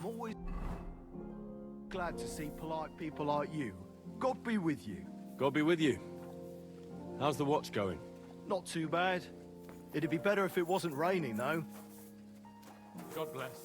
I'm always glad to see polite people like you. God be with you. God be with you. How's the watch going? Not too bad. It'd be better if it wasn't raining, though. God bless.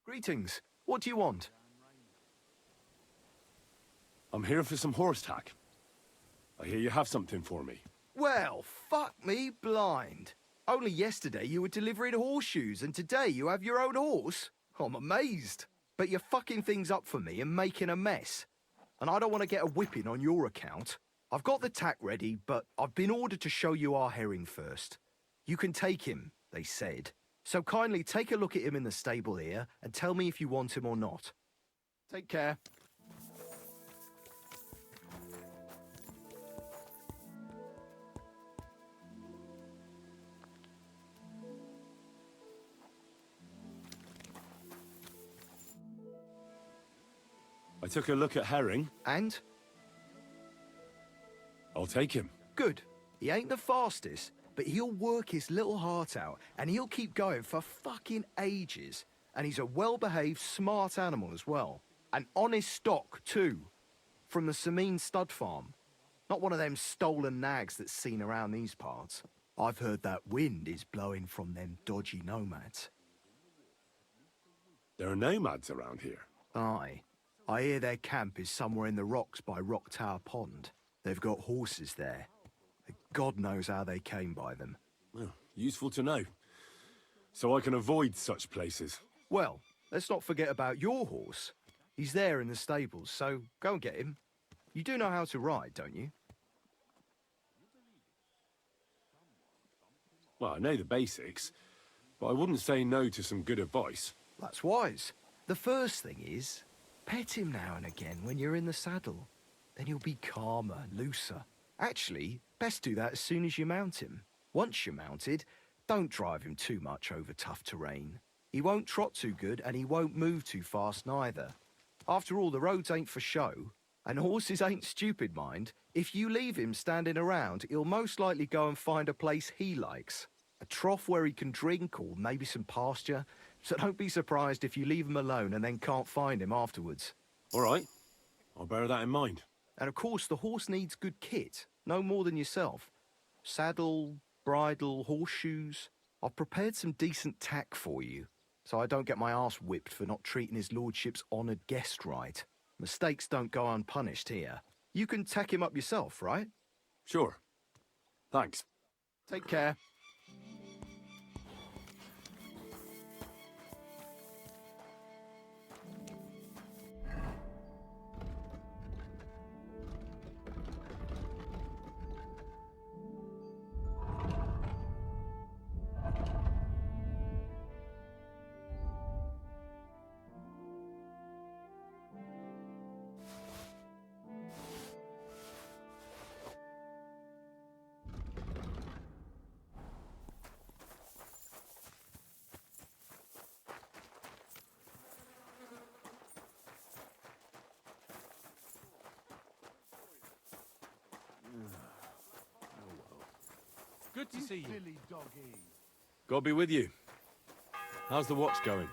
Greetings. What do you want? I'm here for some horse tack. I hear you have something for me. Well, fuck me blind. Only yesterday you were delivering horseshoes, and today you have your own horse? I'm amazed. But you're fucking things up for me and making a mess. And I don't want to get a whipping on your account. I've got the tack ready, but I've been ordered to show you our herring first. You can take him, they said. So kindly take a look at him in the stable here and tell me if you want him or not. Take care. I took a look at Herring. And? I'll take him. Good. He ain't the fastest, but he'll work his little heart out, and he'll keep going for fucking ages. And he's a well-behaved, smart animal as well. An honest stock, too. From the Sameen stud farm. Not one of them stolen nags that's seen around these parts. I've heard that wind is blowing from them dodgy nomads. There are nomads around here. Aye. I hear their camp is somewhere in the rocks by Rock Tower Pond. They've got horses there. God knows how they came by them. Well, useful to know. So I can avoid such places. Well, let's not forget about your horse. He's there in the stables, so go and get him. You do know how to ride, don't you? Well, I know the basics, but I wouldn't say no to some good advice. That's wise. The first thing is, pet him now and again when you're in the saddle. Then he'll be calmer, looser. Actually, best do that as soon as you mount him. Once you're mounted, don't drive him too much over tough terrain. He won't trot too good and he won't move too fast neither. After all, the roads ain't for show. And horses ain't stupid, mind. If you leave him standing around, he'll most likely go and find a place he likes. A trough where he can drink or maybe some pasture. So don't be surprised if you leave him alone and then can't find him afterwards. All right. I'll bear that in mind. And of course, the horse needs good kit. No more than yourself. Saddle, bridle, horseshoes. I've prepared some decent tack for you, so I don't get my arse whipped for not treating his lordship's honoured guest right. Mistakes don't go unpunished here. You can tack him up yourself, right? Sure. Thanks. Take care. Good to see you. God be with you. How's the watch going?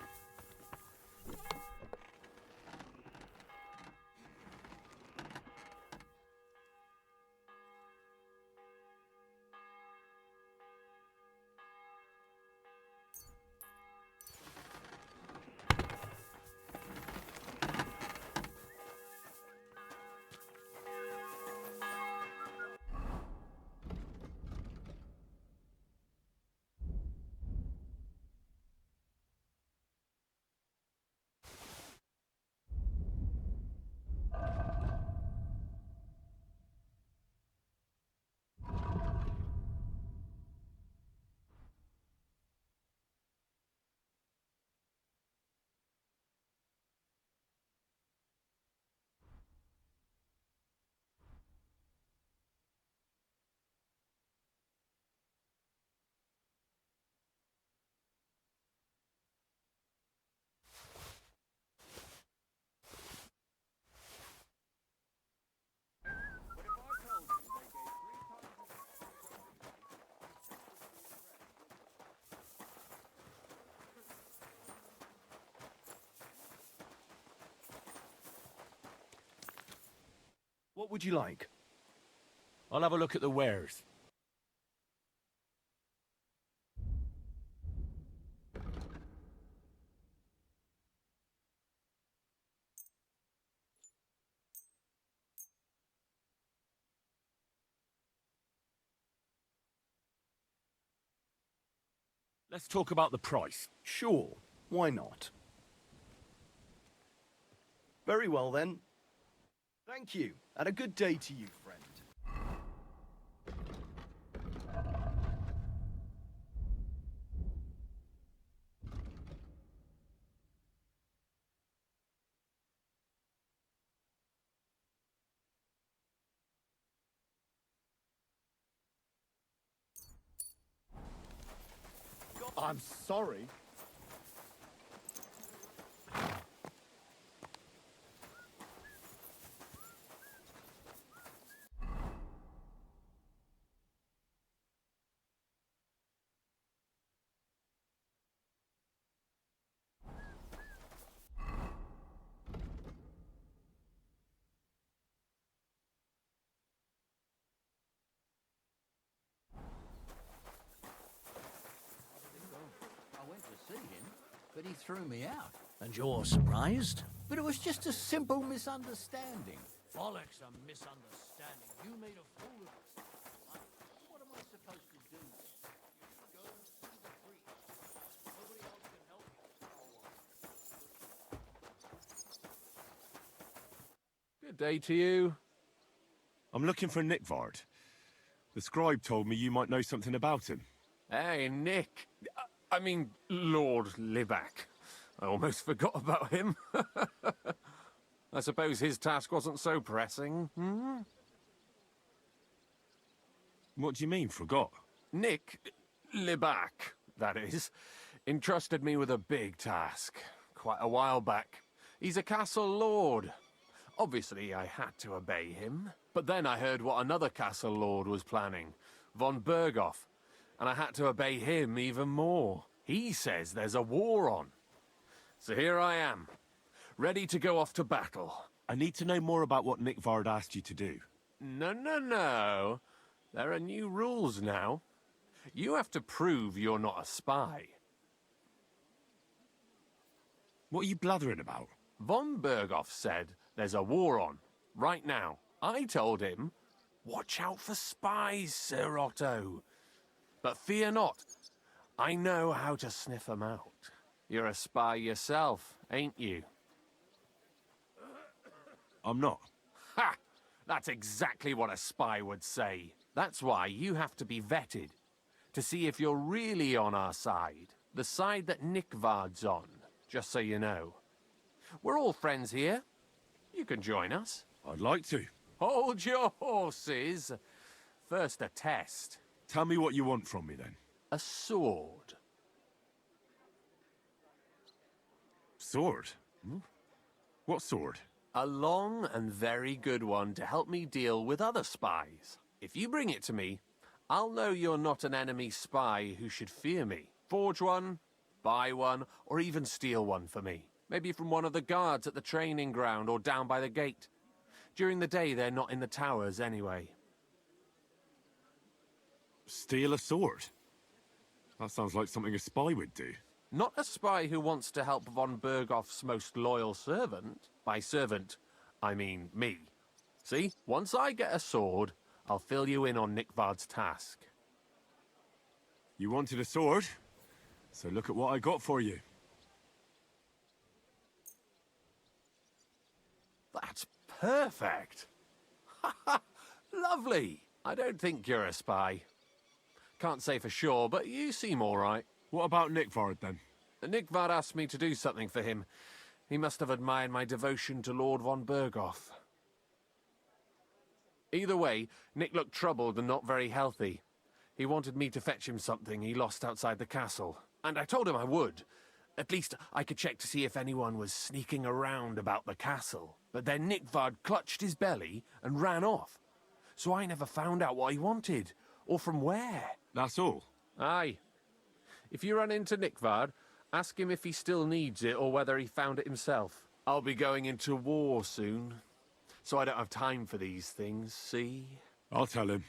What would you like? I'll have a look at the wares. Let's talk about the price. Sure, why not? Very well then. Thank you, and a good day to you, friend. I'm sorry. I went to see him, but he threw me out. And you're surprised? But it was just a simple misunderstanding. Bollocks, a misunderstanding. You made a fool of us. What am I supposed to do? Go to the priest. Nobody else can help you. Good day to you. I'm looking for Nickvard. The scribe told me you might know something about him. Hey, Nick. I mean, Lord Liback. I almost forgot about him. I suppose his task wasn't so pressing. Hmm? What do you mean, forgot? Nick Liback, that is, entrusted me with a big task quite a while back. He's a castle lord. Obviously, I had to obey him. But then I heard what another castle lord was planning, von Berghoff, and I had to obey him even more. He says there's a war on. So here I am, ready to go off to battle. I need to know more about what Nickvard asked you to do. No. There are new rules now. You have to prove you're not a spy. What are you blathering about? Von Berghoff said there's a war on, right now. I told him, watch out for spies, Sir Otto. But fear not, I know how to sniff them out. You're a spy yourself, ain't you? I'm not. Ha! That's exactly what a spy would say. That's why you have to be vetted, to see if you're really on our side. The side that Nickvard's on, just so you know. We're all friends here. You can join us. I'd like to. Hold your horses. First a test. Tell me what you want from me, then. A sword. Sword? Hmm? What sword? A long and very good one to help me deal with other spies. If you bring it to me, I'll know you're not an enemy spy who should fear me. Forge one, buy one, or even steal one for me. Maybe from one of the guards at the training ground or down by the gate. During the day, they're not in the towers anyway. Steal a sword? That sounds like something a spy would do. Not a spy who wants to help von Berghoff's most loyal servant. By servant, I mean me. See, once I get a sword, I'll fill you in on Nickvard's task. You wanted a sword? So look at what I got for you. That's perfect. Lovely. I don't think you're a spy. Can't say for sure, but you seem all right. What about Nickvard, then? Nickvard asked me to do something for him. He must have admired my devotion to Lord von Berghoff. Either way, Nick looked troubled and not very healthy. He wanted me to fetch him something he lost outside the castle. And I told him I would. At least I could check to see if anyone was sneaking around about the castle. But then Nickvard clutched his belly and ran off. So I never found out what he wanted, or from where. That's all? Aye. If you run into Nickvard, ask him if he still needs it or whether he found it himself. I'll be going into war soon. so I don't have time for these things, see? I'll tell him.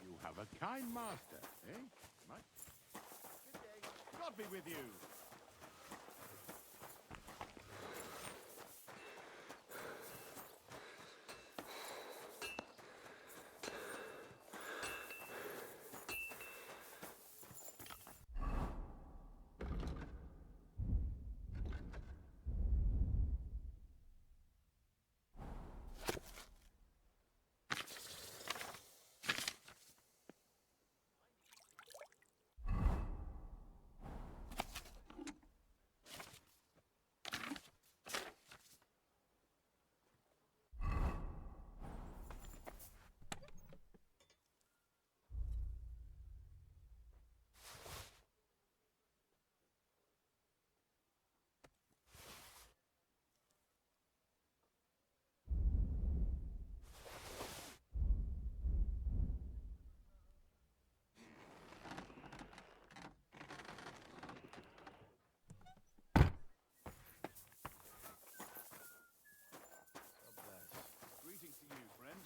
You have a kind master, eh? Much? Good day. God be with you. Greetings to you, friend.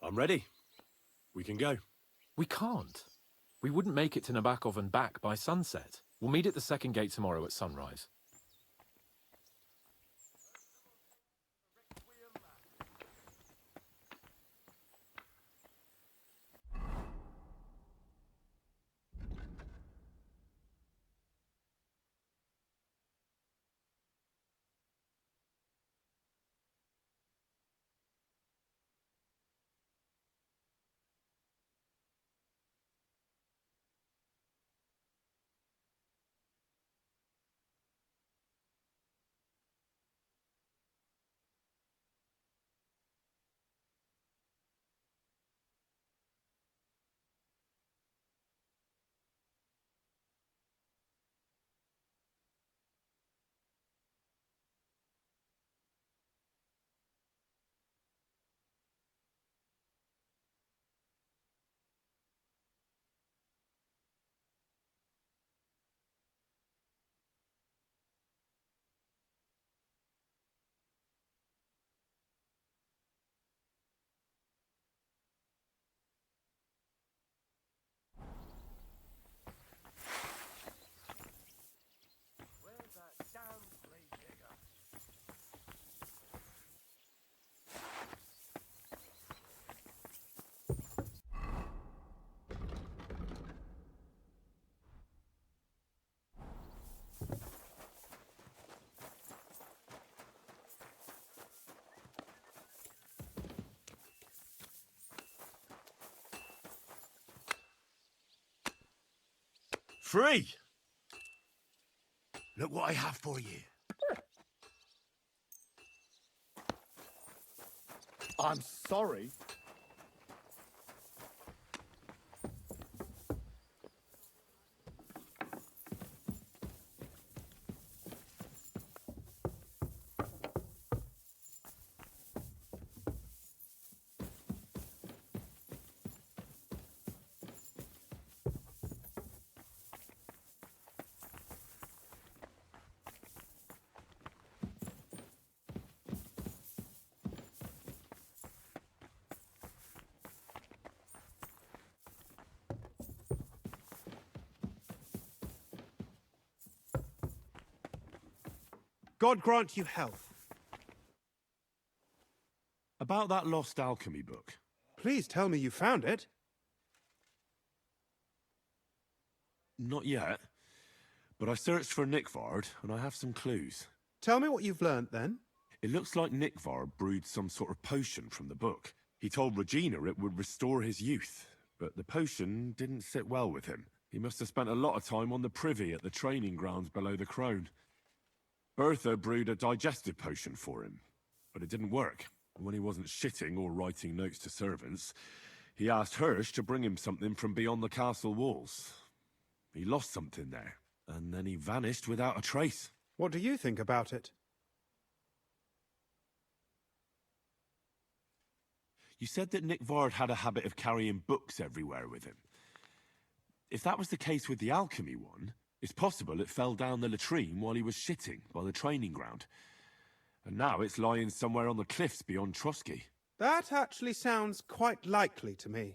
I'm ready. We can go. We can't. We wouldn't make it to Nabokov and back by sunset. We'll meet at the second gate tomorrow at sunrise. Free! Look what I have for you. I'm sorry. God grant you health. About that lost alchemy book. Please tell me you found it. Not yet. But I searched for Nickvard, and I have some clues. Tell me what you've learnt then. It looks like Nickvard brewed some sort of potion from the book. He told Regina it would restore his youth, but the potion didn't sit well with him. He must have spent a lot of time on the privy at the training grounds below the Crone. Bertha brewed a digestive potion for him, but it didn't work. When he wasn't shitting or writing notes to servants, he asked Hirsch to bring him something from beyond the castle walls. He lost something there, and then he vanished without a trace. What do you think about it? You said that Nickvard had a habit of carrying books everywhere with him. If that was the case with the alchemy one, it's possible it fell down the latrine while he was shitting by the training ground. And now it's lying somewhere on the cliffs beyond Trotsky. That actually sounds quite likely to me.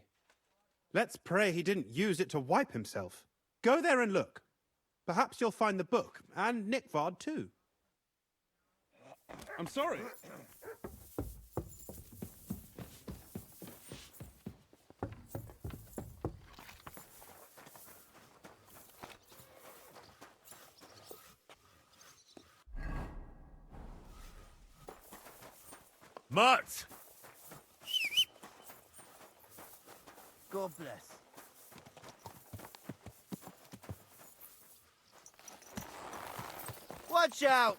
Let's pray he didn't use it to wipe himself. Go there and look. Perhaps you'll find the book, and Nickvard too. I'm sorry. Mutt! God bless. Watch out!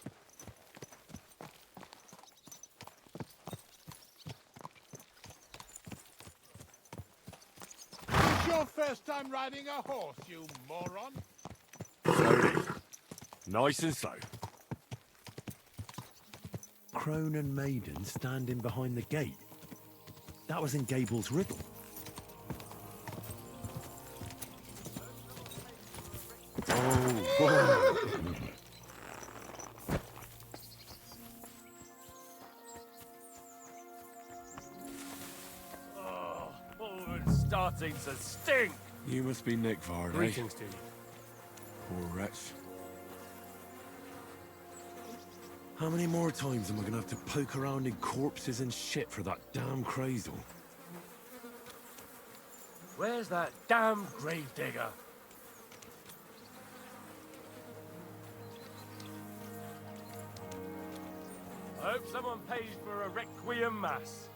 It's your first time riding a horse, you moron. Slowly. Nice and slow. Crone and Maiden standing behind the gate. That was in Gable's riddle. Oh, it's starting to stink! You must be Nickvard, eh? Greetings to you. Poor wretch. How many more times am I gonna have to poke around in corpses and shit for that damn cradle? Where's that damn gravedigger? I hope someone pays for a requiem mass.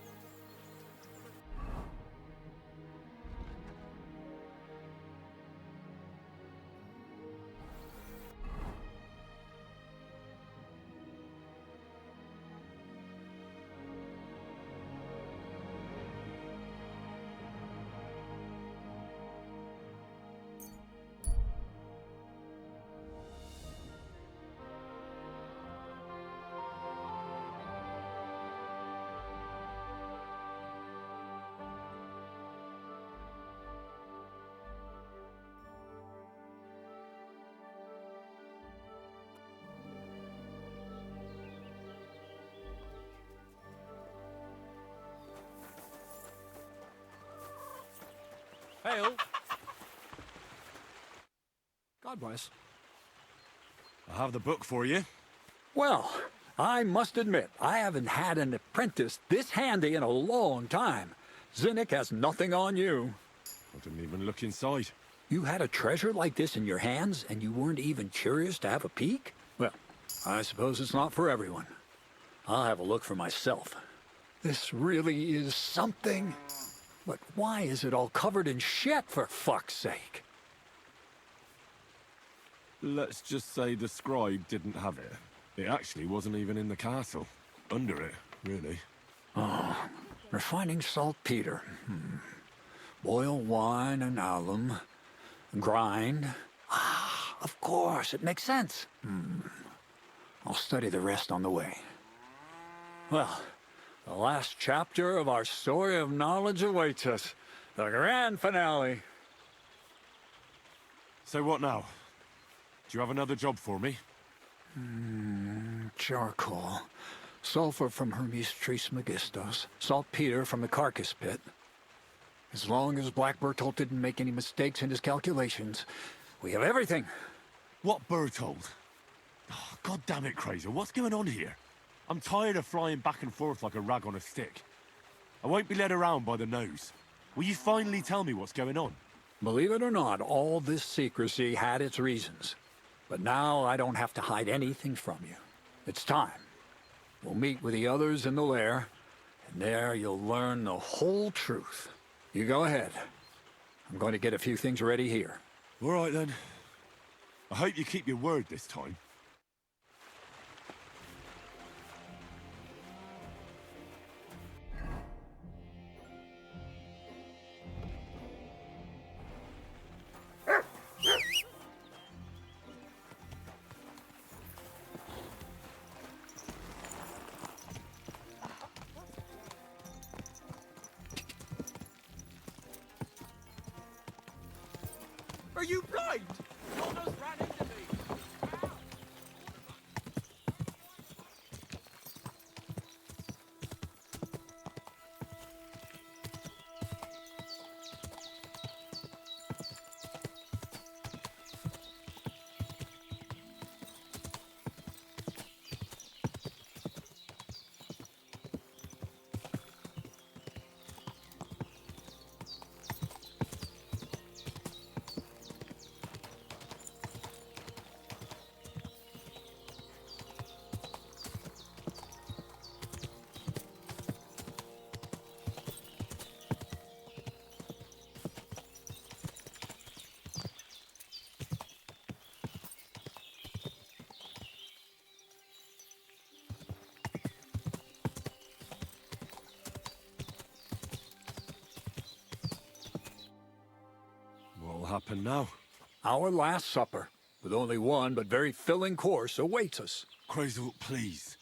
Hail! God bless. I have the book for you. Well, I must admit, I haven't had an apprentice this handy in a long time. Zinnik has nothing on you. I didn't even look inside. You had a treasure like this in your hands, and you weren't even curious to have a peek? Well, I suppose it's not for everyone. I'll have a look for myself. This really is something. But why is it all covered in shit, for fuck's sake? Let's just say the scribe didn't have it. It actually wasn't even in the castle. Under it, really. Refining saltpeter. Boil wine and alum. Grind. Ah, of course, it makes sense. I'll study the rest on the way. Well, the last chapter of our story of knowledge awaits us. The grand finale. So what now? Do you have another job for me? Charcoal. Sulfur from Hermes Trismegistus. Saltpeter from the carcass pit. As long as Black Bertolt didn't make any mistakes in his calculations, we have everything. What Bertold? Oh, God damn it, Krazer, what's going on here? I'm tired of flying back and forth like a rag on a stick. I won't be led around by the nose. Will you finally tell me what's going on? Believe it or not, all this secrecy had its reasons. But now I don't have to hide anything from you. It's time. We'll meet with the others in the lair, and there you'll learn the whole truth. You go ahead. I'm going to get a few things ready here. All right, then. I hope you keep your word this time. Are you blind? You almost ran into me. What'll happen now? Our last supper, with only one but very filling course, awaits us. Krazel, please.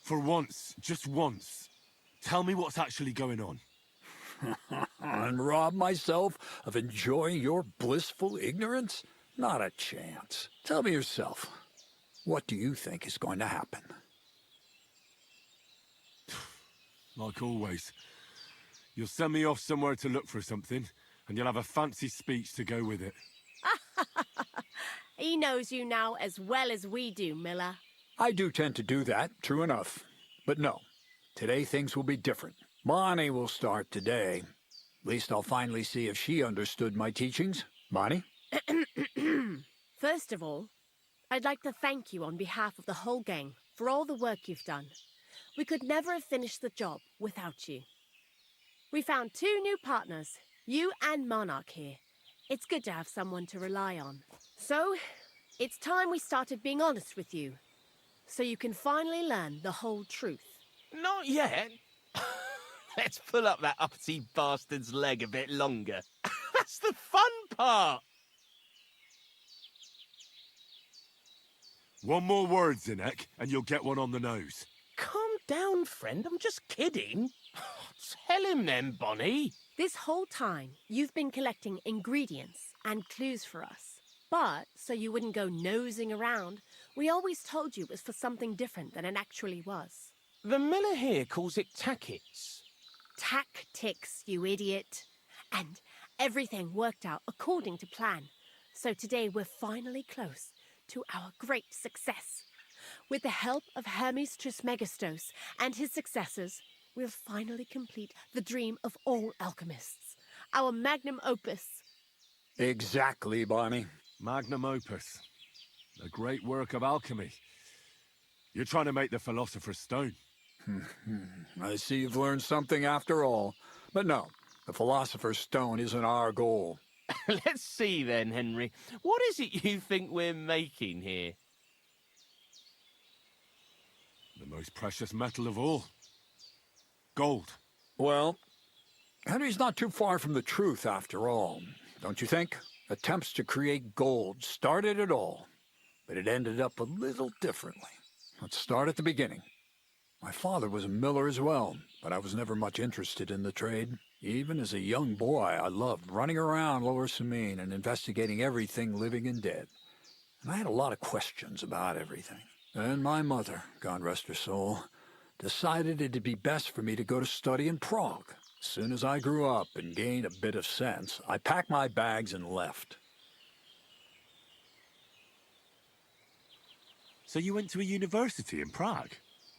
For once, just once, tell me what's actually going on. And rob myself of enjoying your blissful ignorance? Not a chance. Tell me yourself. What do you think is going to happen? Like always. You'll send me off somewhere to look for something, and you'll have a fancy speech to go with it. He knows you now as well as we do, Miller. I do tend to do that, true enough. But no, today things will be different. Bonnie will start today. At least I'll finally see if she understood my teachings. Bonnie? First of all, I'd like to thank you on behalf of the whole gang for all the work you've done. We could never have finished the job without you. We found 2 new partners, you and Monarch here. It's good to have someone to rely on. So, it's time we started being honest with you, so you can finally learn the whole truth. Not yet. Let's pull up that uppity bastard's leg a bit longer. That's the fun part. One more word, Zinek, and you'll get one on the nose. Calm down, friend. I'm just kidding. Tell him then, Bonnie. This whole time, you've been collecting ingredients and clues for us. But, so you wouldn't go nosing around, we always told you it was for something different than it actually was. The miller here calls it tackets. Tactics, you idiot. And everything worked out according to plan. So today we're finally close to our great success. With the help of Hermes Trismegistus and his successors, we'll finally complete the dream of all alchemists. Our magnum opus. Exactly, Bonnie. Magnum opus. A great work of alchemy. You're trying to make the Philosopher's Stone. I see you've learned something after all. But no, the Philosopher's Stone isn't our goal. Let's see then, Henry. What is it you think we're making here? The most precious metal of all. Gold. Well, Henry's not too far from the truth after all, don't you think? Attempts to create gold started it all, but it ended up a little differently. Let's start at the beginning. My father was a miller as well, but I was never much interested in the trade. Even as a young boy, I loved running around Lower Samine and investigating everything living and dead. And I had a lot of questions about everything. Then my mother, God rest her soul, decided it'd be best for me to go to study in Prague. As soon as I grew up and gained a bit of sense, I packed my bags and left. So you went to a university in Prague?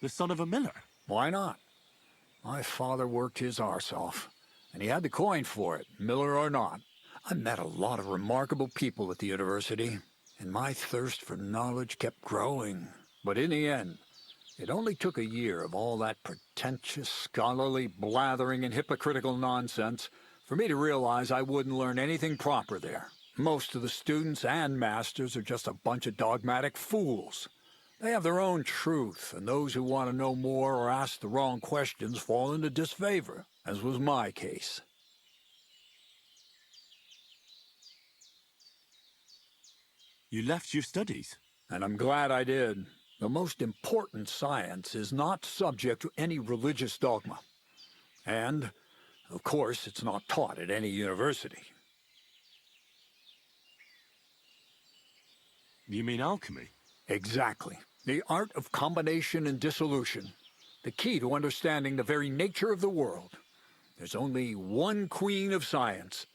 The son of a miller? Why not? My father worked his arse off, and he had the coin for it, miller or not. I met a lot of remarkable people at the university, and my thirst for knowledge kept growing. But in the end, it only took a year of all that pretentious, scholarly blathering and hypocritical nonsense for me to realize I wouldn't learn anything proper there. Most of the students and masters are just a bunch of dogmatic fools. They have their own truth, and those who want to know more or ask the wrong questions fall into disfavor, as was my case. You left your studies? And I'm glad I did. The most important science is not subject to any religious dogma. And, of course, it's not taught at any university. You mean alchemy? Exactly. The art of combination and dissolution. The key to understanding the very nature of the world. There's only one queen of science.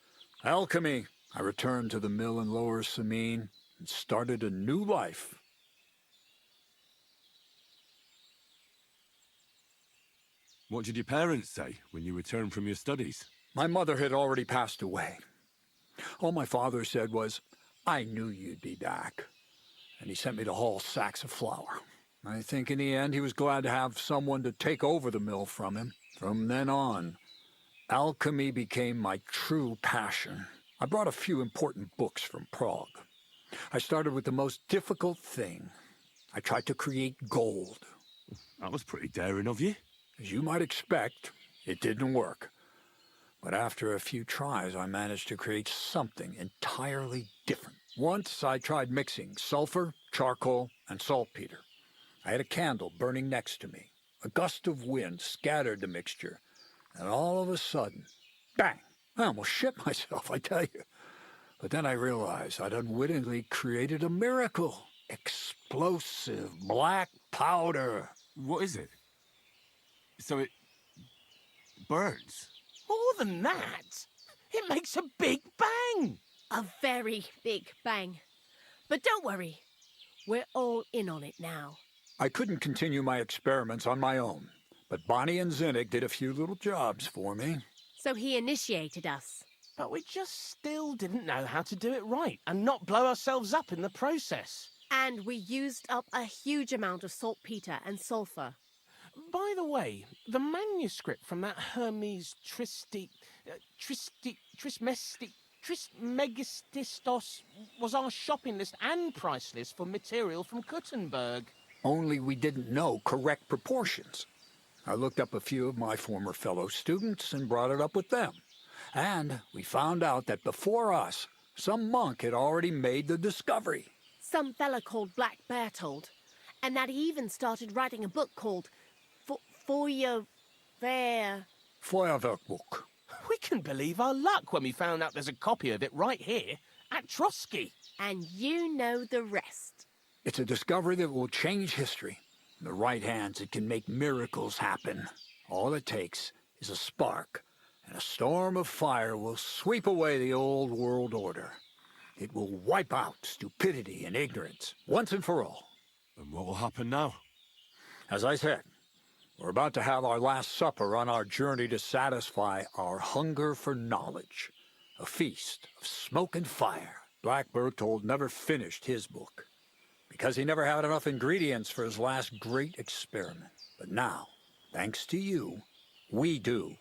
Alchemy. I returned to the mill in Lower Samine and started a new life. What did your parents say when you returned from your studies? My mother had already passed away. All my father said was, "I knew you'd be back." And he sent me to haul sacks of flour. I think in the end he was glad to have someone to take over the mill from him. From then on, alchemy became my true passion. I brought a few important books from Prague. I started with the most difficult thing. I tried to create gold. That was pretty daring of you. As you might expect, it didn't work. But after a few tries, I managed to create something entirely different. Once I tried mixing sulfur, charcoal, and saltpeter. I had a candle burning next to me. A gust of wind scattered the mixture, and all of a sudden, bang! I almost shit myself, I tell you. But then I realized I'd unwittingly created a miracle. Explosive black powder. What is it? So it burns? More than that, it makes a big bang. A very big bang. But don't worry, we're all in on it now. I couldn't continue my experiments on my own, but Bonnie and Zinnig did a few little jobs for me. So he initiated us. But we just still didn't know how to do it right and not blow ourselves up in the process. And we used up a huge amount of saltpeter and sulfur. By the way, the manuscript from that Hermes Trismegistos was our shopping list and price list for material from Kuttenberg. Only we didn't know correct proportions. I looked up a few of my former fellow students and brought it up with them. And we found out that before us, some monk had already made the discovery. Some fella called Black Bertold, and that he even started writing a book called Feuerwerkbuch. We can believe our luck when we found out there's a copy of it right here at Trotsky. And you know the rest. It's a discovery that will change history. In the right hands, it can make miracles happen. All it takes is a spark, and a storm of fire will sweep away the old world order. It will wipe out stupidity and ignorance, once and for all. And what will happen now? As I said, we're about to have our last supper on our journey to satisfy our hunger for knowledge. A feast of smoke and fire. Black Bertold never finished his book, because he never had enough ingredients for his last great experiment. But now, thanks to you, we do.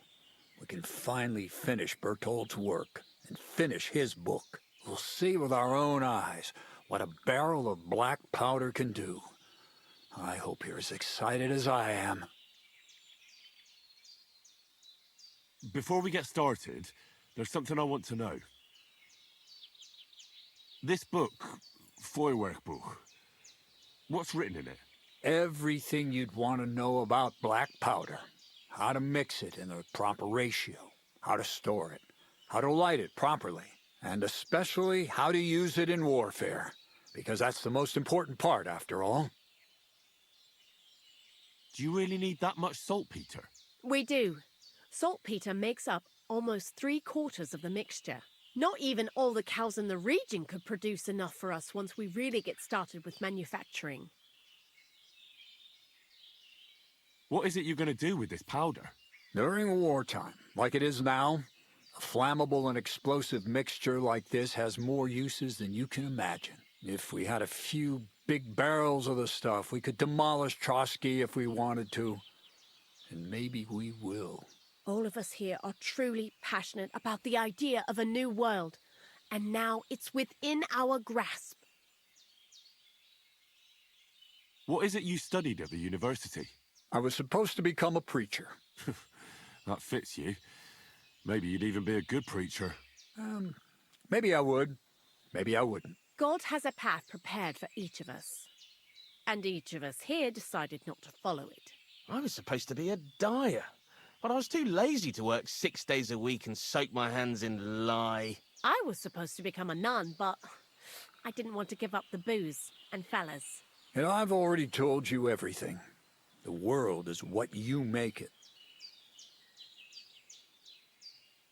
We can finally finish Bertold's work and finish his book. We'll see with our own eyes what a barrel of black powder can do. I hope you're as excited as I am. Before we get started, there's something I want to know. This book, Feuerwerkbuch, what's written in it? Everything you'd want to know about black powder. How to mix it in the proper ratio, how to store it, how to light it properly, and especially how to use it in warfare, because that's the most important part, after all. Do you really need that much saltpeter? We do. Saltpeter makes up almost 3/4 of the mixture. Not even all the cows in the region could produce enough for us once we really get started with manufacturing. What is it you're going to do with this powder? During wartime, like it is now, a flammable and explosive mixture like this has more uses than you can imagine. If we had a few big barrels of the stuff, we could demolish Trotsky if we wanted to. And maybe we will. All of us here are truly passionate about the idea of a new world, and now it's within our grasp. What is it you studied at the university? I was supposed to become a preacher. That fits you. Maybe you'd even be a good preacher. Maybe I would. Maybe I wouldn't. God has a path prepared for each of us. And each of us here decided not to follow it. I was supposed to be a dyer, but I was too lazy to work 6 days a week and soak my hands in lye. I was supposed to become a nun, but I didn't want to give up the booze and fellas. And I've already told you everything. The world is what you make it.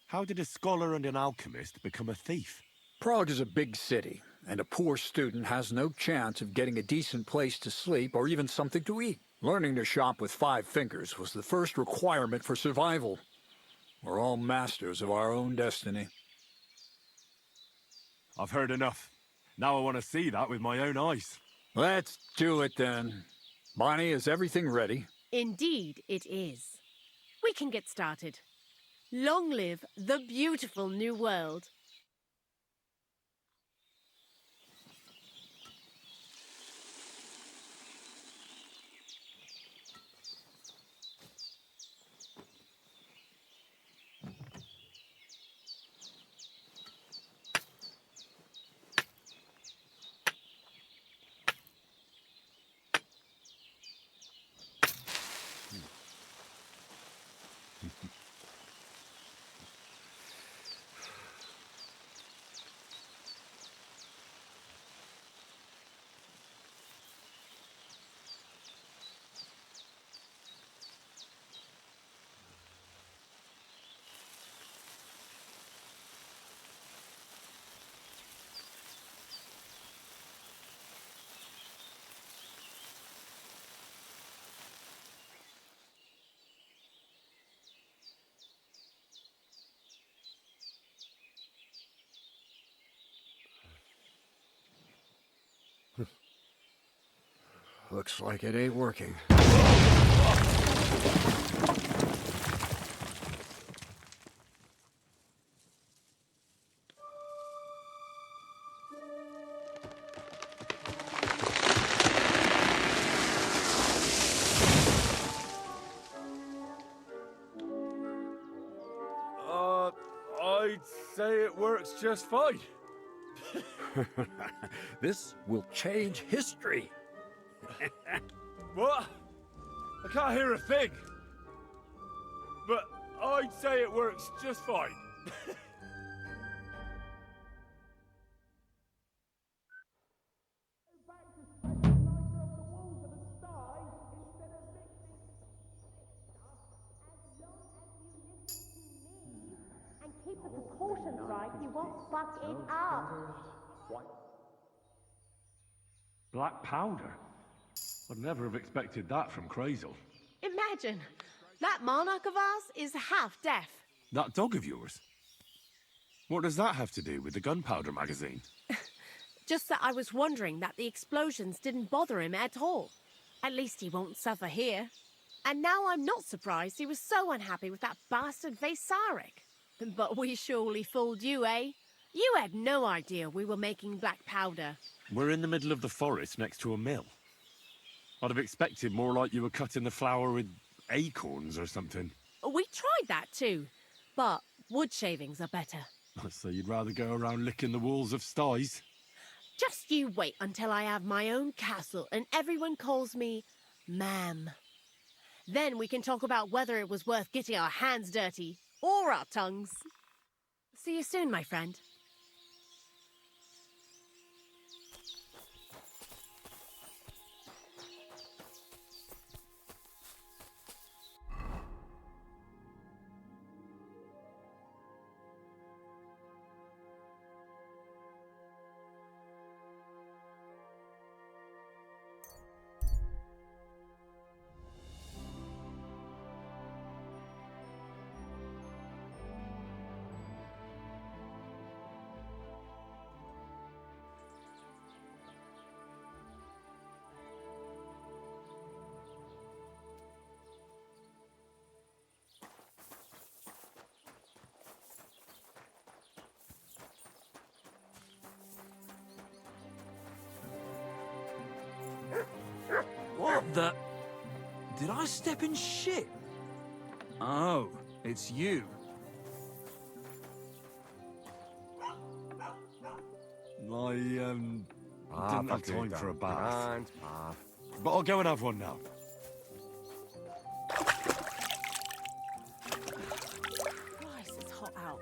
How did a scholar and an alchemist become a thief? Prague is a big city, and a poor student has no chance of getting a decent place to sleep or even something to eat. Learning to shop with 5 fingers was the first requirement for survival. We're all masters of our own destiny. I've heard enough. Now I want to see that with my own eyes. Let's do it then. Bonnie, is everything ready? Indeed it is. We can get started. Long live the beautiful new world. Looks like it ain't working. I'd say it works just fine. This will change history. What? I can't hear a thing. But I'd say it works just fine. And keep the proportions right, you won't fuck it up. Black powder? I'd never have expected that from Crazel. Imagine, that monarch of ours is half deaf. That dog of yours? What does that have to do with the gunpowder magazine? Just that I was wondering that the explosions didn't bother him at all. At least he won't suffer here. And now I'm not surprised he was so unhappy with that bastard Vasarik. But we surely fooled you, eh? You had no idea we were making black powder. We're in the middle of the forest next to a mill. I'd have expected more like you were cutting the flour with acorns or something. We tried that too, but wood shavings are better. So you'd rather go around licking the walls of sties? Just you wait until I have my own castle and everyone calls me ma'am. Then we can talk about whether it was worth getting our hands dirty or our tongues. See you soon, my friend. What the... Did I step in shit? Oh, it's you. I, didn't have time for a bath. But I'll go and have one now. Christ, it's hot out.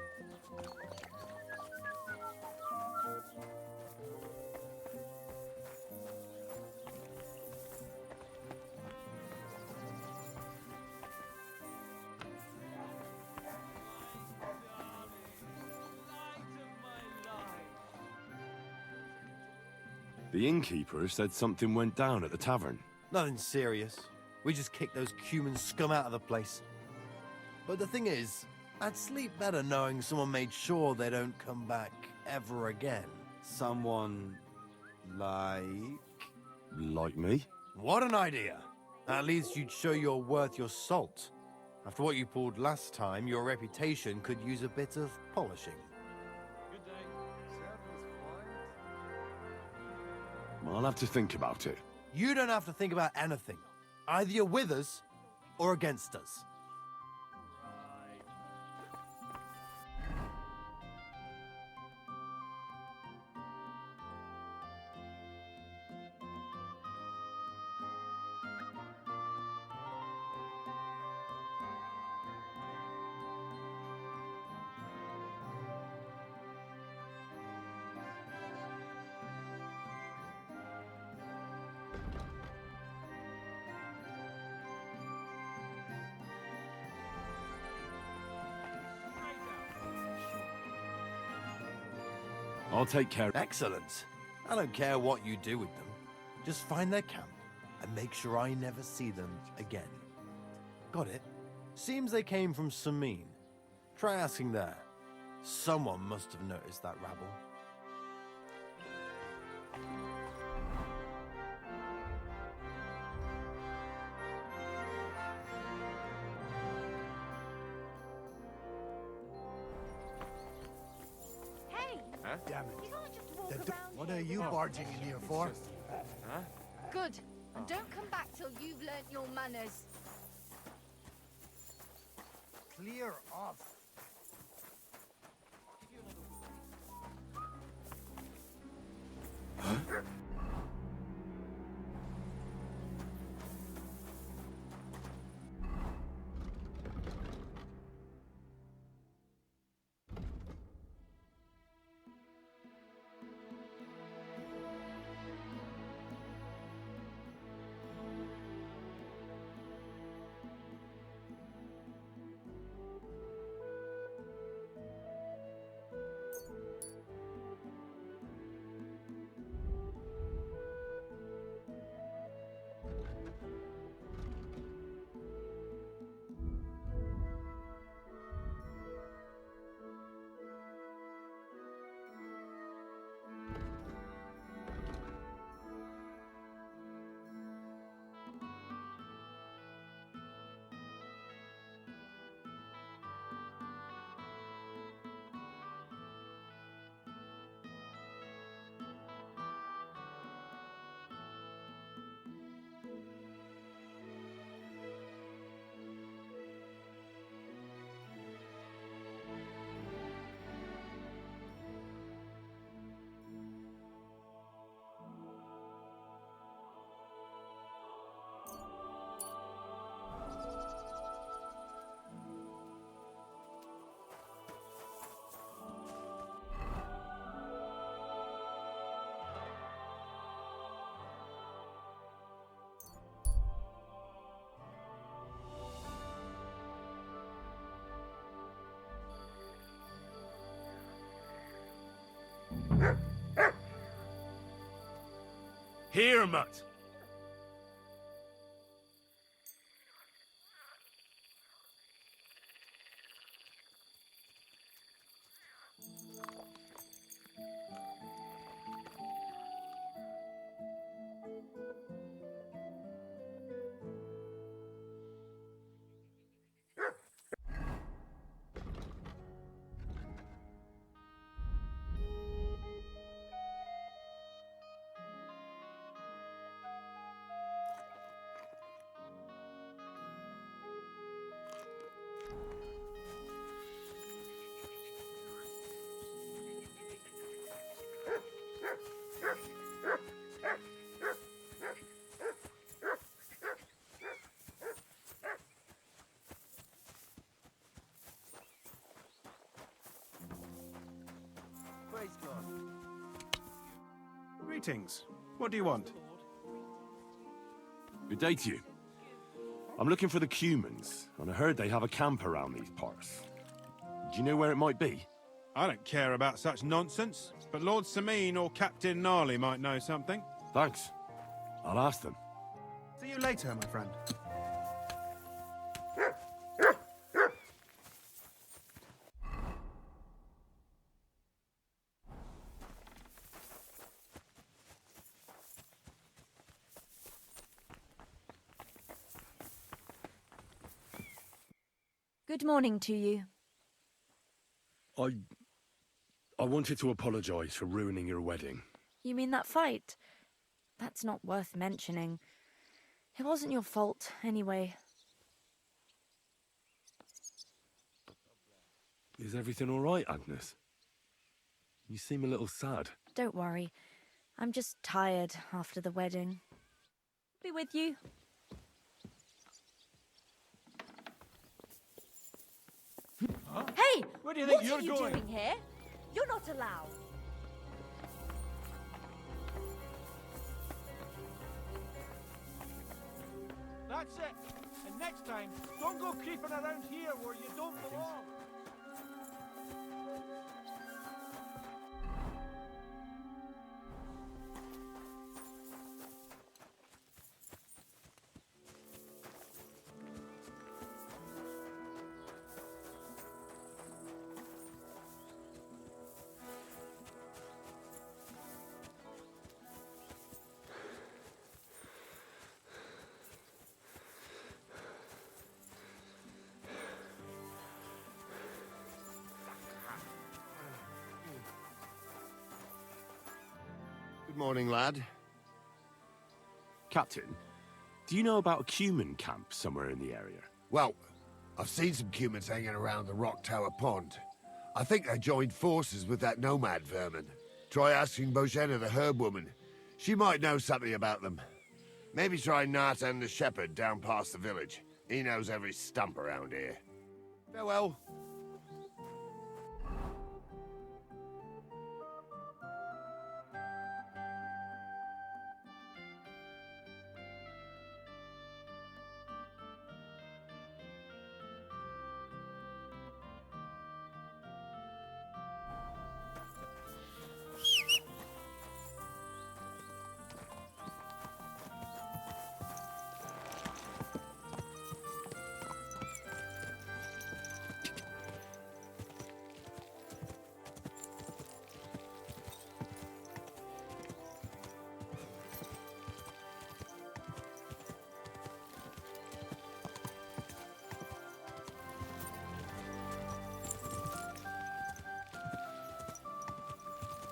The innkeeper said something went down at the tavern. Nothing serious. We just kicked those cumin scum out of the place. But the thing is, I'd sleep better knowing someone made sure they don't come back ever again. Someone like... Like me? What an idea! At least you'd show you're worth your salt. After what you pulled last time, your reputation could use a bit of polishing. I'll have to think about it. You don't have to think about anything. Either you're with us or against us. I'll take care. Excellent. I don't care what you do with them. Just find their camp and make sure I never see them again. Got it? Seems they came from Samin. Try asking there. Someone must have noticed that rabble. Damn it. What are you barging in here for? Good. And don't come back till you've learnt your manners. Clear off. Here, Mutt! Praise God. Greetings. What do you want? Good day to you. I'm looking for the Cumans, and I heard they have a camp around these parts. Do you know where it might be? I don't care about such nonsense, but Lord Sameen or Captain Gnarly might know something. Thanks. I'll ask them. See you later, my friend. Good morning to you. I wanted to apologize for ruining your wedding. You mean that fight? That's not worth mentioning. It wasn't your fault, anyway. Is everything all right, Agnes? You seem a little sad. Don't worry. I'm just tired after the wedding. Be with you. Huh? Hey! Where do you think what you're are you going? doing here? You're not allowed. That's it. And next time, don't go creeping around here where you don't belong. Good morning, lad. Captain, do you know about a Cuman camp somewhere in the area? Well, I've seen some Cumans hanging around the Rock Tower Pond. I think they joined forces with that nomad vermin. Try asking Bojena the herb woman. She might know something about them. Maybe try Nathan the shepherd down past the village. He knows every stump around here. Farewell.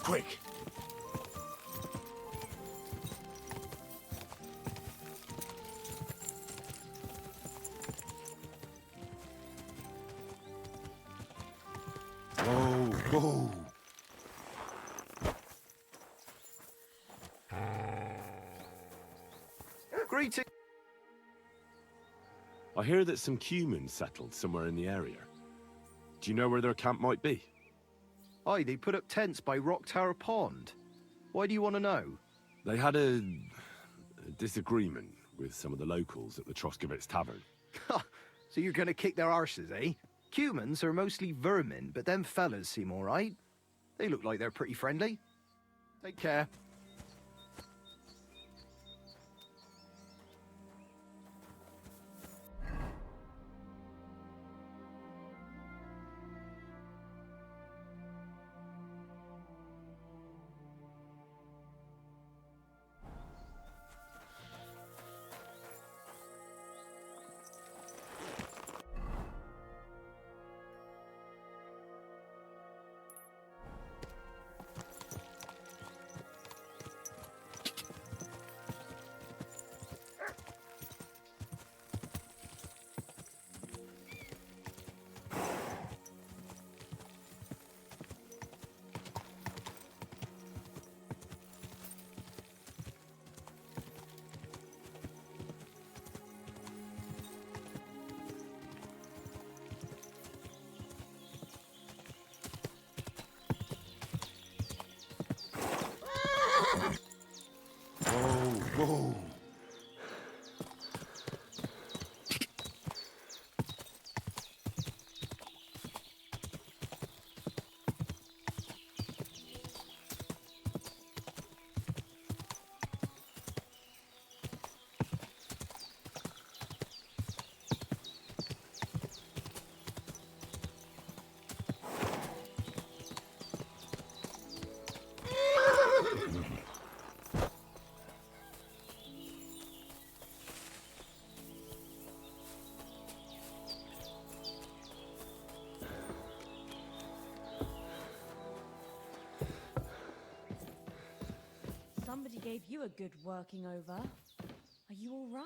Quick! Whoa, whoa! Greeting. I hear that some Cumans settled somewhere in the area. Do you know where their camp might be? Aye, they put up tents by Rock Tower Pond. Why do you want to know? They had a disagreement with some of the locals at the Troskovitz Tavern. So you're gonna kick their arses, eh? Cumans are mostly vermin, but them fellas seem all right. They look like they're pretty friendly. Take care. gave you a good working over. Are you all right?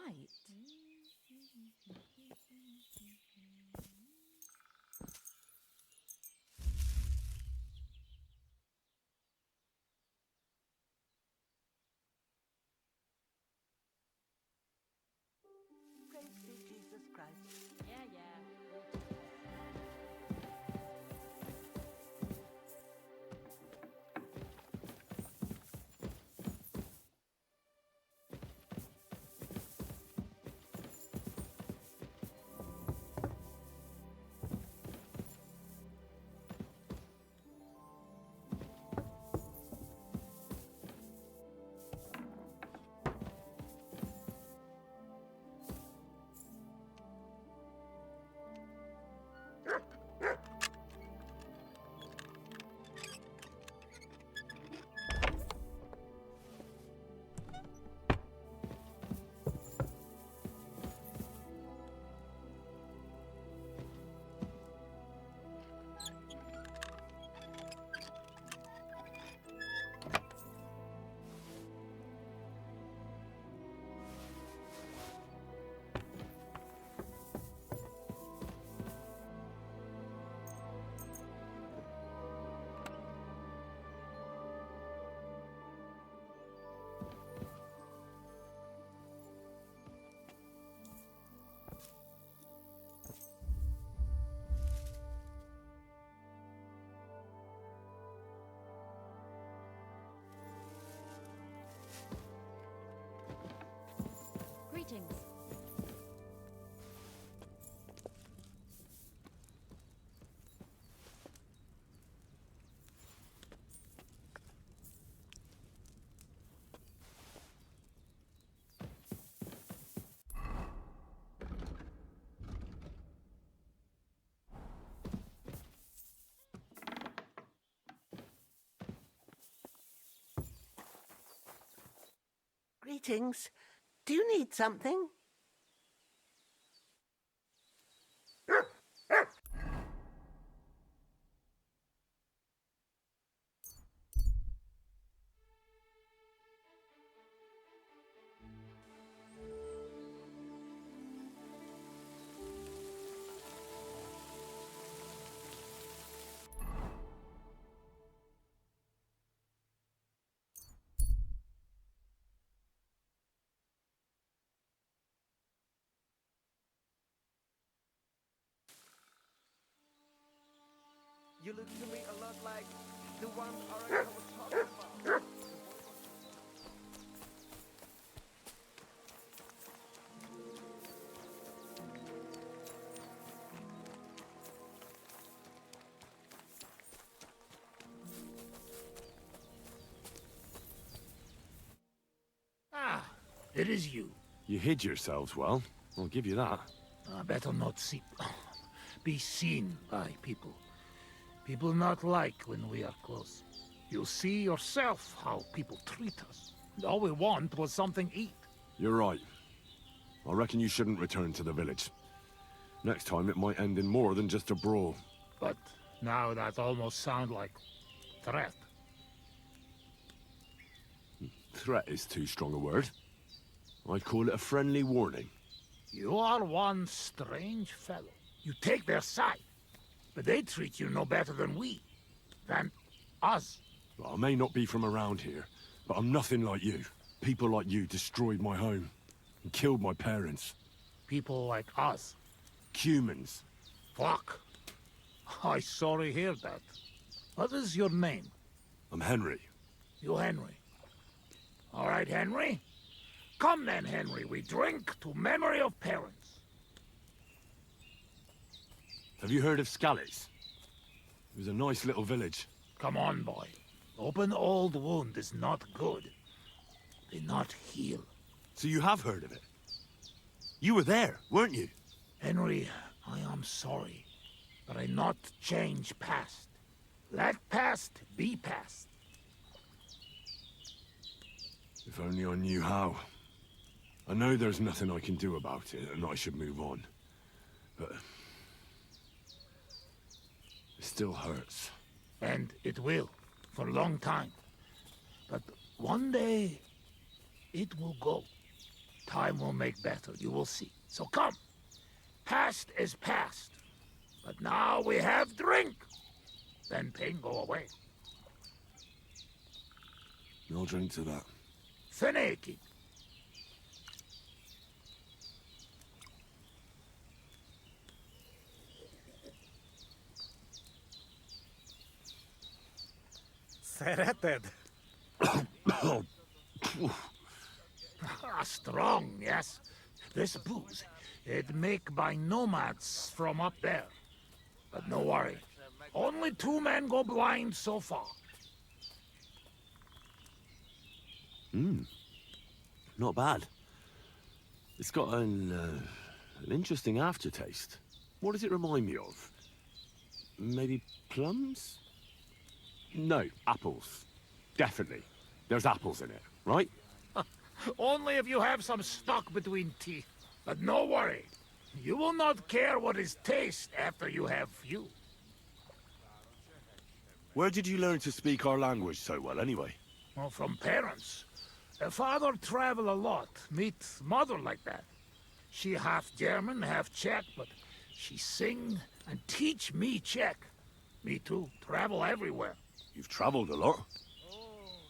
Praise be Jesus Christ. Yeah, yeah. Greetings. Greetings. Do you need something? You look to me a lot like the one Oracle was talking about. Ah, it is you. You hid yourselves well. I'll give you that. Better not be seen by people. People not like when we are close. You see yourself how people treat us. And all we want was something to eat. You're right. I reckon you shouldn't return to the village. Next time it might end in more than just a brawl. But now that almost sound like threat. Threat is too strong a word. I'd call it a friendly warning. You are one strange fellow. You take their side, but they treat you no better than us. Well, I may not be from around here, but I'm nothing like you. People like you destroyed my home and killed my parents. People like us? Humans. Fuck. I sorry hear that. What is your name? I'm Henry. You Henry. All right, Henry. Come then, Henry. We drink to memory of parents. Have you heard of Scallies? It was a nice little village. Come on, boy. Open old wound is not good. They not heal. So you have heard of it? You were there, weren't you? Henry, I am sorry, but I not change past. Let past be past. If only I knew how. I know there's nothing I can do about it, and I should move on. But... it still hurts. And it will, for a long time. But one day, It will go. Time will make better, you will see. So come. Past is past. But now we have drink. Then pain go away. No drink to that. Feneki. Szereted? Strong, yes. This booze, it make by nomads from up there. But no worry. Only 2 men go blind so far. Not bad. It's got an interesting aftertaste. What does it remind me of? Maybe plums? No, apples. Definitely. There's apples in it, right? Only if you have some stock between teeth. But no worry. You will not care what is taste after you have few. Where did you learn to speak our language so well, anyway? Well, from parents. Father travel a lot. Meet mother like that. She half German, half Czech, but she sing and teach me Czech. Me too. Travel everywhere. You've traveled a lot.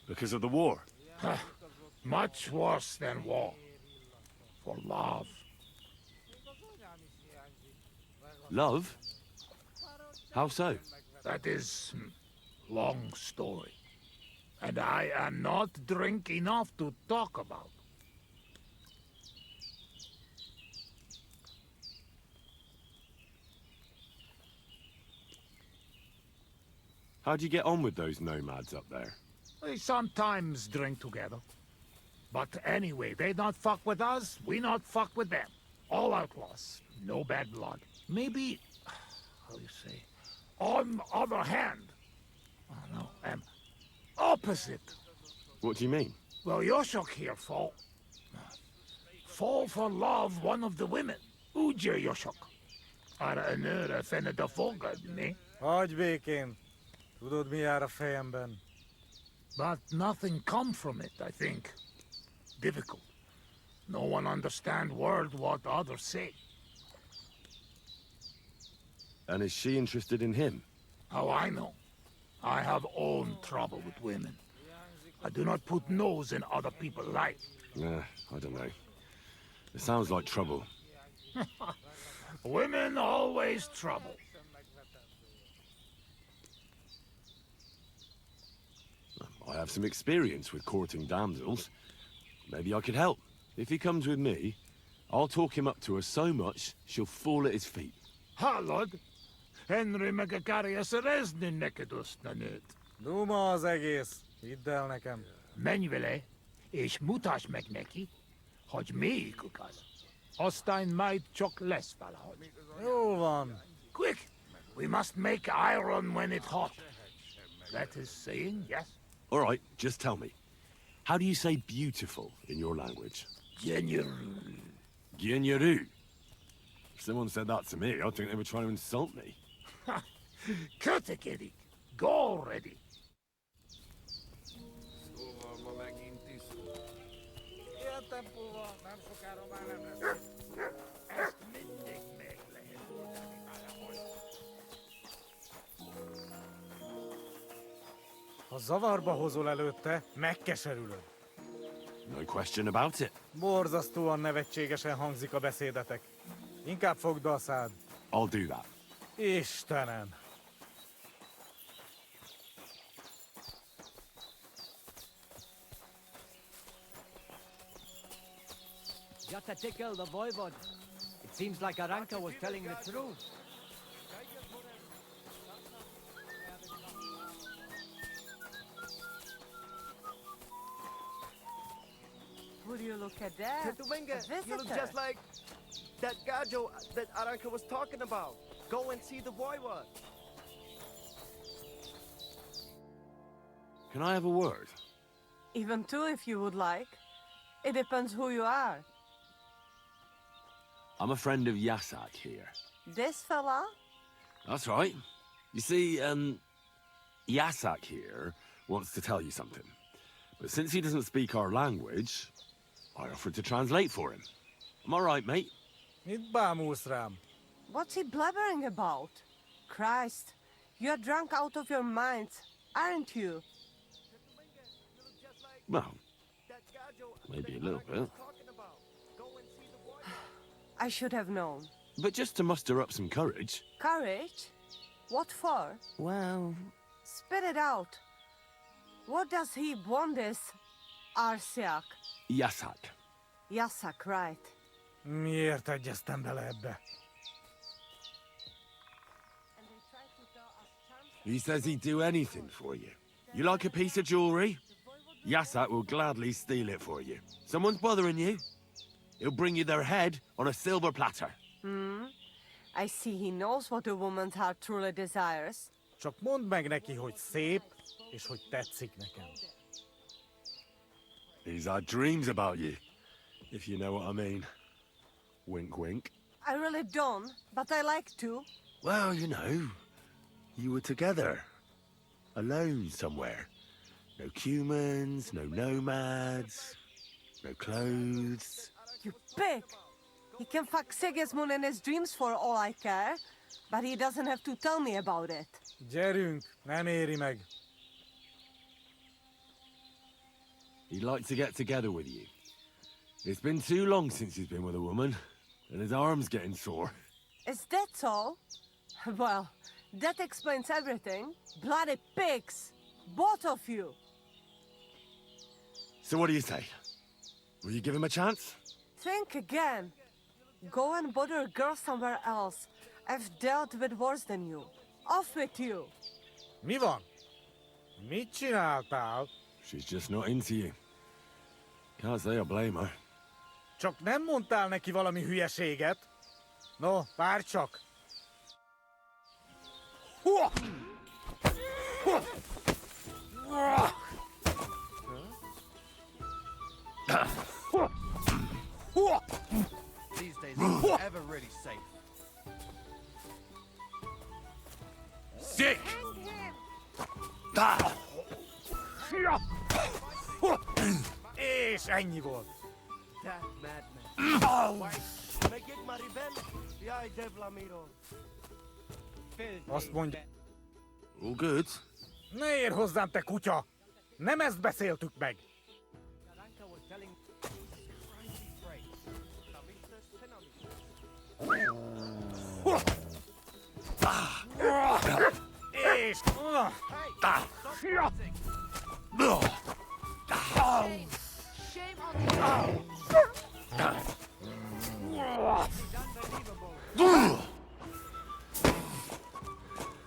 Because of the war. Much worse than war. For love. Love? How so? That is long story. And I am not drink enough to talk about. How'd you get on with those nomads up there? We sometimes drink together. But anyway, they not fuck with us, we not fuck with them. All outlaws, no bad blood. Maybe, how you say, on other hand, oh no, opposite. What do you mean? Well, Yoshok here fall for love one of the women. Ugye Yoshok. Arra önöre fene da fogadni. Hagyj békén. Tudod, mi jár a fejemben? But nothing come from it, I think. Difficult. No one understand word what others say. And is she interested in him? How I know? I have own trouble with women. I do not put nose in other people's life. I don't know. It sounds like trouble. Women always trouble. I have some experience with courting damsels. Maybe I could help. If he comes with me, I'll talk him up to her so much, she'll fall at his feet. Hallod? Henry meg a karja szerezni neked azt a nőt. Duma az egész. Hidd el nekem. Menj vele, és mutasd meg neki, hogy melyikük az. Aztán majd csak lesz valahogy. Jól van. Quick! We must make iron when it's hot. That is saying, yes? All right, just tell me. How do you say beautiful in your language? Gyenyeru. Gyenyeru. If someone said that to me, I'd think they were trying to insult me. Kötekedik. Go already. Ilyen tempóval nem sokára már nem lesz. Ezt mindig meg lehet oldani valahogy. Ha zavarba hozol előtte, megkeserülöd. No question about it. Borzasztóan nevetségesen hangzik a beszédetek. Inkább fogd be a szád. I'll do that. Istenem! Just to tickle the voivod. It seems like Aranka was telling the truth. Will you look at that? Tetuwenga, you look just like that Gajo that Aranka was talking about. Go and see the voivod. Can I have a word? Even two if you would like. It depends who you are. I'm a friend of Yasak here. This fella? That's right. You see, Yasak here wants to tell you something. But since he doesn't speak our language, I offered to translate for him. Am I right, mate? Mit bámulsz rám? What's he blabbering about? Christ, you're drunk out of your minds, aren't you? Well, maybe a little bit. I should have known. But just to muster up some courage. Courage? What for? Well... Spit it out. What does he want this Arsiak? Yasak. Yasak, right. Miért egyeztem bele ebbe? He says he'd do anything for you. You like a piece of jewelry? Yasak will gladly steal it for you. Someone's bothering you? He'll bring you their head on a silver platter. I see he knows what a woman's heart truly desires. Csak mondd meg neki, hogy szép, és hogy tetszik nekem. He's had dreams about you, if you know what I mean. Wink, wink. I really don't, but I like to. Well, you know, you were together. Alone somewhere. No humans, no nomads, no clothes. You pig! He can fuck Sigismund in his dreams for all I care, but he doesn't have to tell me about it. Gyerünk, nem éri meg. He'd like to get together with you. It's been too long since he's been with a woman, and his arm's getting sore. Is that all? Well, that explains everything. Bloody pigs! Both of you! So what do you say? Will you give him a chance? Think again. Go and bother a girl somewhere else. I've dealt with worse than you. Off with you! Mi van? Mit csináltál? She's just not into you. Can't say I blame her. Csak nem mondtál neki valami hülyeséget? No, várj csak! Hua! Hua! Hua! These days, it's ever really safe. Sick! És ennyi volt. That madman. Megint Mariben? Jaj, de Vlamiro. Azt mondja... All good? Ne érj hozzám, te kutya! Nem ezt beszéltük meg! És...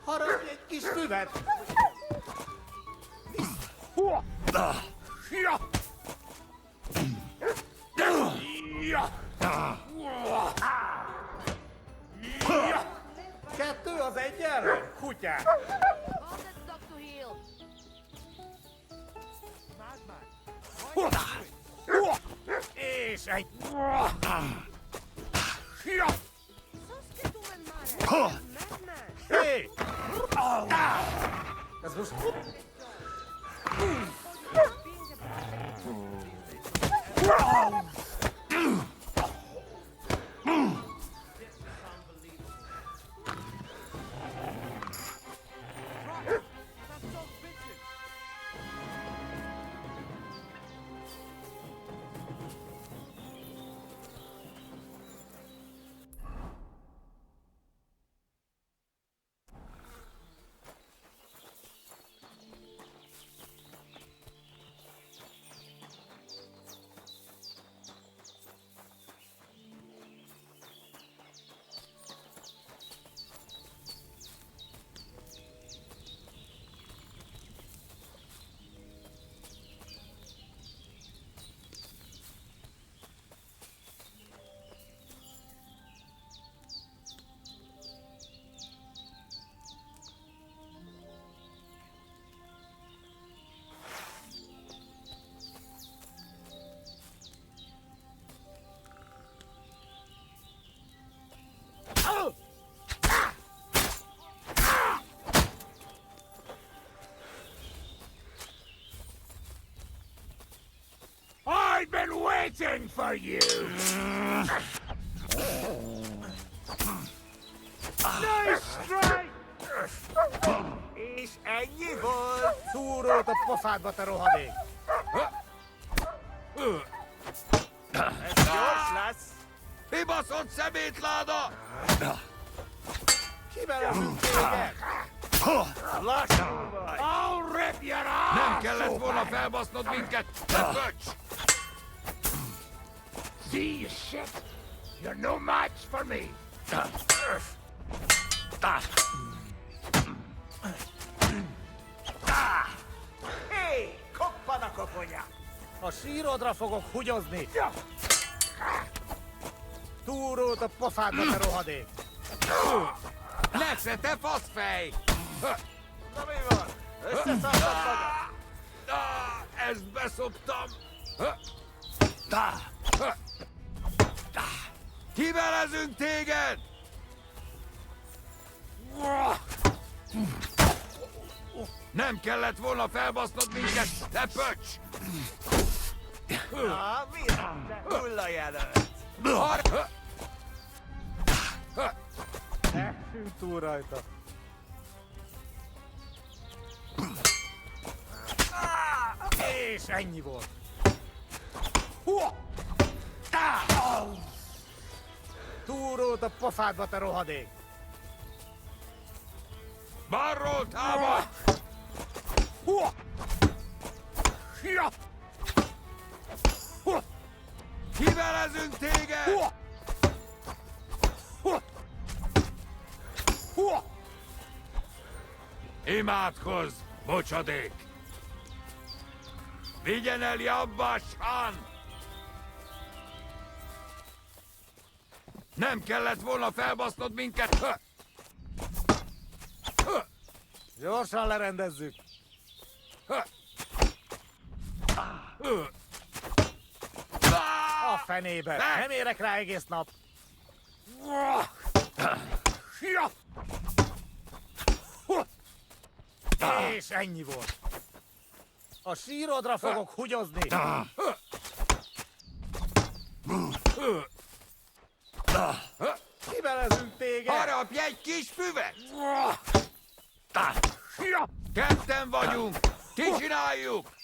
Harapj egy kis füvet! Kettő az egy ellen, kutyák! És egy... Hé! Ez most... Waiting for you! Nice strike! És ennyi volt! Szúrót a pofádba, te rohadék! Ez gyors lesz! Kibaszott szemétláda! Kivelezünk téged! Lassú vagy! I'll rip your ass! Nem kellett volna felbasznod minket, te pöcs! See, you shit! You're no match for me! Hé, koppan a koponya! A sírodra fogok hugyozni! Túrót a pofádba, te rohadék! Nesze, te faszfej! Na mi van? Összeszartad magad! Ezt beszoptam! Kivelezünk téged! Nem kellett volna felbasznod minket, te pöcs! Na, mi van, te hullajelölt? Essünk túl rajta. És ennyi volt. Túrót a pofádba, te rohadék! Balról támad! Kivelezünk téged! Imádkozz, bocsadék! Vigyen el Jabbásán! Nem kellett volna felbasznod minket! Gyorsan lerendezzük! A fenébe! Nem érek rá egész nap! És ennyi volt! A sírodra fogok hugyozni! Kivelezünk téged! Harapj egy kis füvet! Ketten vagyunk! Kicsináljuk!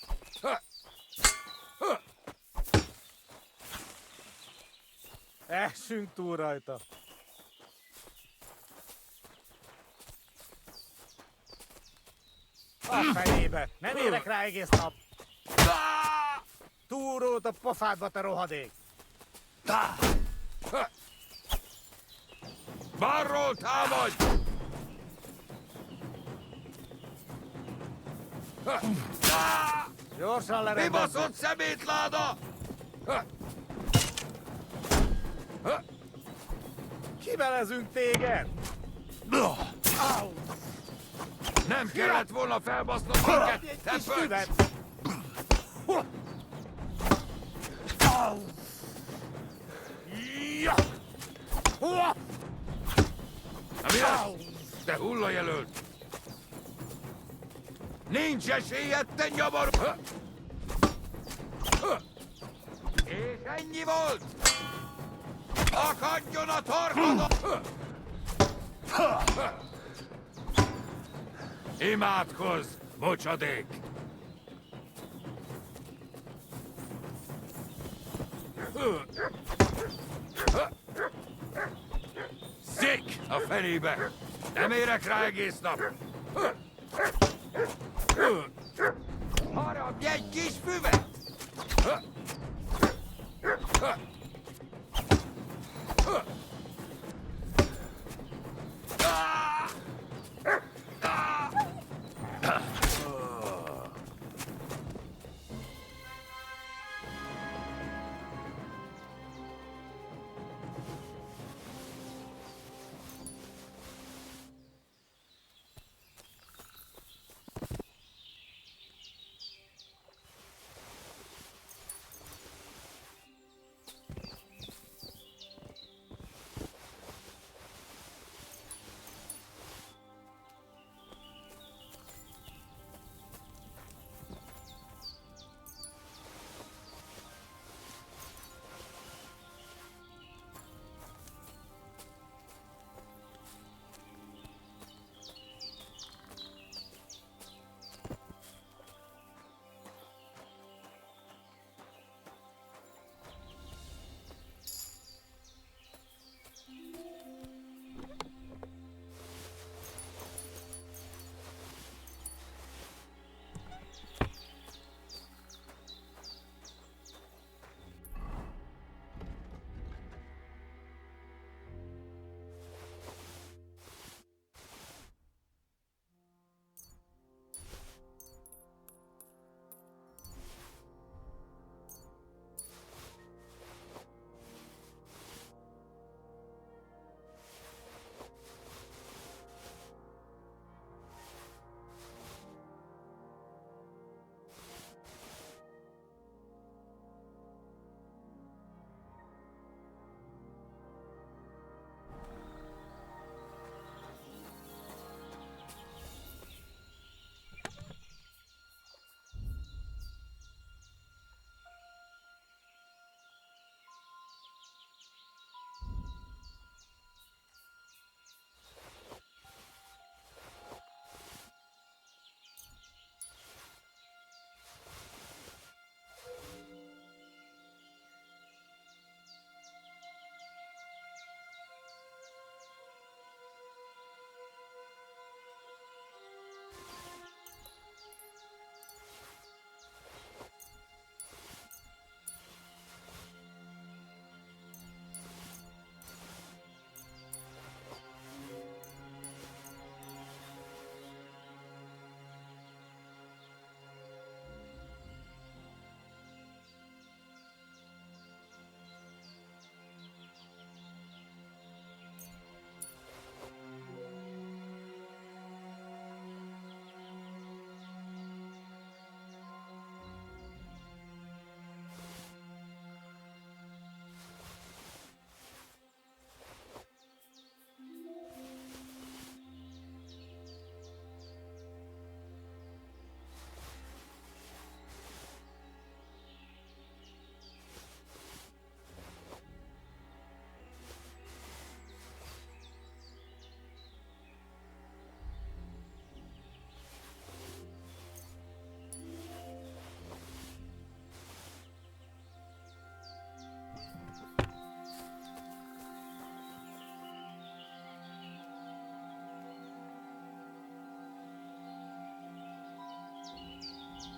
Essünk túl rajta! A fenébe! Nem érek rá egész nap! Túrót a pofádba, te rohadék! Balról támadj! Gyorsan lerendezzük! Kibaszott szemétláda! Kivelezünk téged! Nem kellett volna felbasznod minket, te pöcs! Na mi lesz? Te hullajelölt! Nincs esélyed, te nyavar! És ennyi volt! Akadjon a torkodon! Imádkozz, bocsadék! Szik a fenébe! Nem érek rá egész nap! Harapj egy kis füvet!